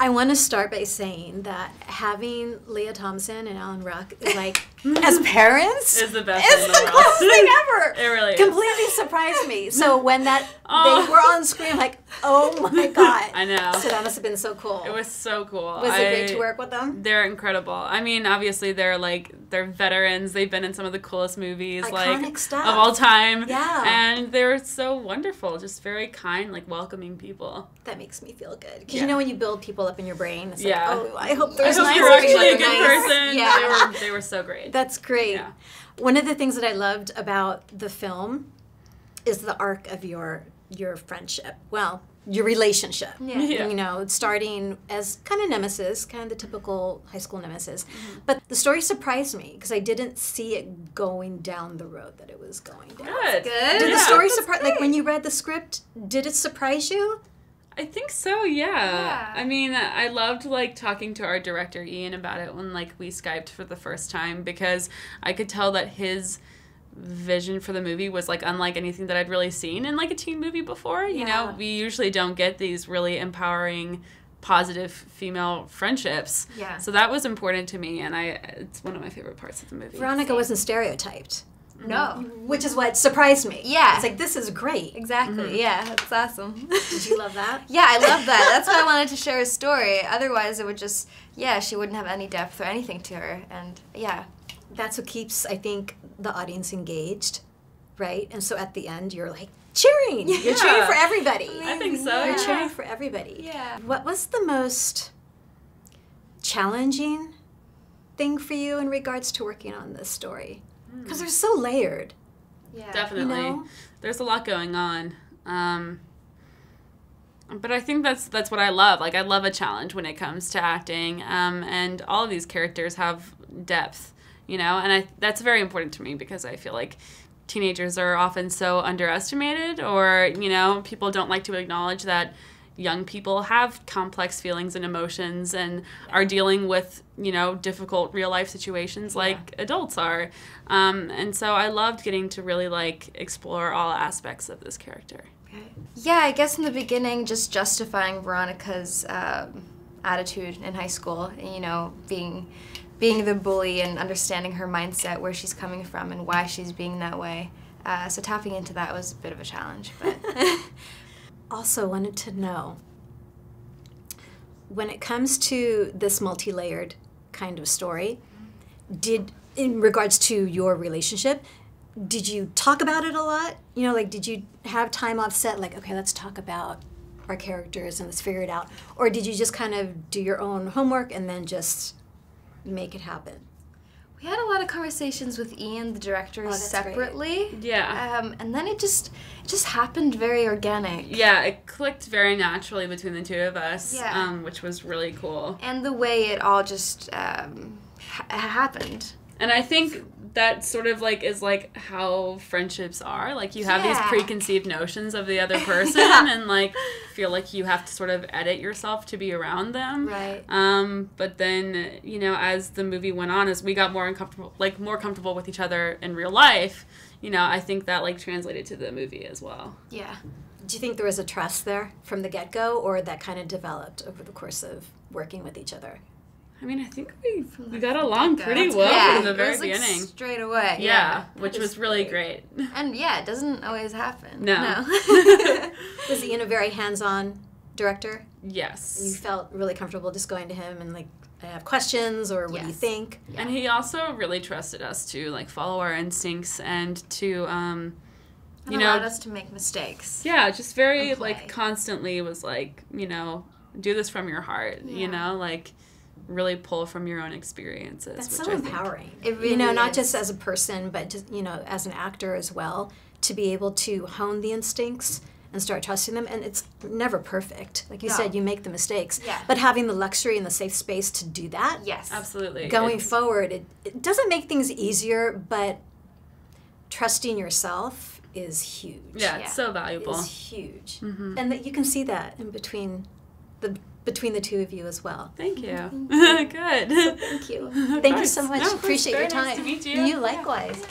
I want to start by saying that having Leah Thompson and Alan Ruck is like, as parents, is the best thing in the world. Coolest thing ever. It really completely surprised me. So when they were on screen, I'm like, oh my God. I know. So that must have been so cool. It was so cool. Was it great to work with them? They're incredible. I mean, obviously they're veterans. They've been in some of the coolest movies Iconic stuff. Of all time. Yeah. And they're so wonderful. Just very kind, welcoming people. That makes me feel good. Because you know when you build people up in your brain, it's yeah. like, oh, I hope there's nice you're actually a good nice. person. Yeah. They were so great. That's great. Yeah. One of the things that I loved about the film is the arc of your friendship. Well, your relationship. Yeah. You know, starting as kind of nemesis, kind of the typical high school nemesis. But the story surprised me because I didn't see it going down the road that it was going down. Good. Did the story surprise? Like when you read the script, did it surprise you? I think so, yeah. I mean, I loved, talking to our director, Ian, about it when, we Skyped for the first time because I could tell that his vision for the movie was, unlike anything that I'd really seen in, a teen movie before. You know, we usually don't get these really empowering, positive female friendships. Yeah. So that was important to me, and it's one of my favorite parts of the movie. Veronica wasn't stereotyped. No. Which is what surprised me. Yeah. It's like, this is great. Exactly. Yeah, that's awesome. Did you love that? Yeah, I love that. That's why I wanted to share a story. Otherwise, it would just, she wouldn't have any depth or anything to her. And, That's what keeps, I think, the audience engaged, right? And so at the end, you're cheering. Yeah. You're cheering for everybody. I think so. You're cheering for everybody. Yeah. What was the most challenging thing for you in regards to working on this story? Because they're so layered. Yeah. Definitely. You know? There's a lot going on. But I think that's what I love. I love a challenge when it comes to acting. And all of these characters have depth, and that's very important to me because I feel like teenagers are often so underestimated or, people don't like to acknowledge that young people have complex feelings and emotions and are dealing with, difficult real life situations like adults are. And so I loved getting to really explore all aspects of this character. Yeah, I guess in the beginning, just justifying Veronica's attitude in high school, being the bully and understanding her mindset, where she's coming from and why she's being that way. So tapping into that was a bit of a challenge. But Also wanted to know, when it comes to this multi-layered kind of story, in regards to your relationship, did you talk about it a lot? Did you have time offset, okay, let's talk about our characters and let's figure it out? Or did you just kind of do your own homework and then just make it happen? we had a lot of conversations with Ian, the director, separately. Great. Yeah. And then it just happened very organic. Yeah, it clicked very naturally between the two of us, Yeah. Which was really cool. And the way it all just happened. And I think that sort of is how friendships are. You have these Yeah. preconceived notions of the other person Yeah. and feel like you have to sort of edit yourself to be around them. Right. But then, as the movie went on, as we got more comfortable with each other in real life, I think that translated to the movie as well. Yeah. Do you think there was a trust there from the get-go, or that kind of developed over the course of working with each other? I mean, I think we got along pretty well Yeah, from the very it was, beginning. Straight away. Yeah, which was really great. And yeah, it doesn't always happen. No. Was Ian a very hands-on director? Yes. You felt really comfortable just going to him and I have questions, or what do you Yes. think? And he also really trusted us to follow our instincts and to allowed us to make mistakes. yeah, just very And play. constantly was do this from your heart, really pull from your own experiences. That's which so I think- empowering. It really not is. just as a person, but just, as an actor as well, to be able to hone the instincts and start trusting them. And it's never perfect. Like you No. said, you make the mistakes. Yeah. But having the luxury and the safe space to do that, Yes. Absolutely. going It's- forward, it doesn't make things easier, but trusting yourself is huge. Yeah, it's so valuable. Is huge. And that you can see that in between the two of you as well. Thank you. Good. Thank you. Thank you so much. No, of course. Appreciate Very your time. nice to meet you. You likewise.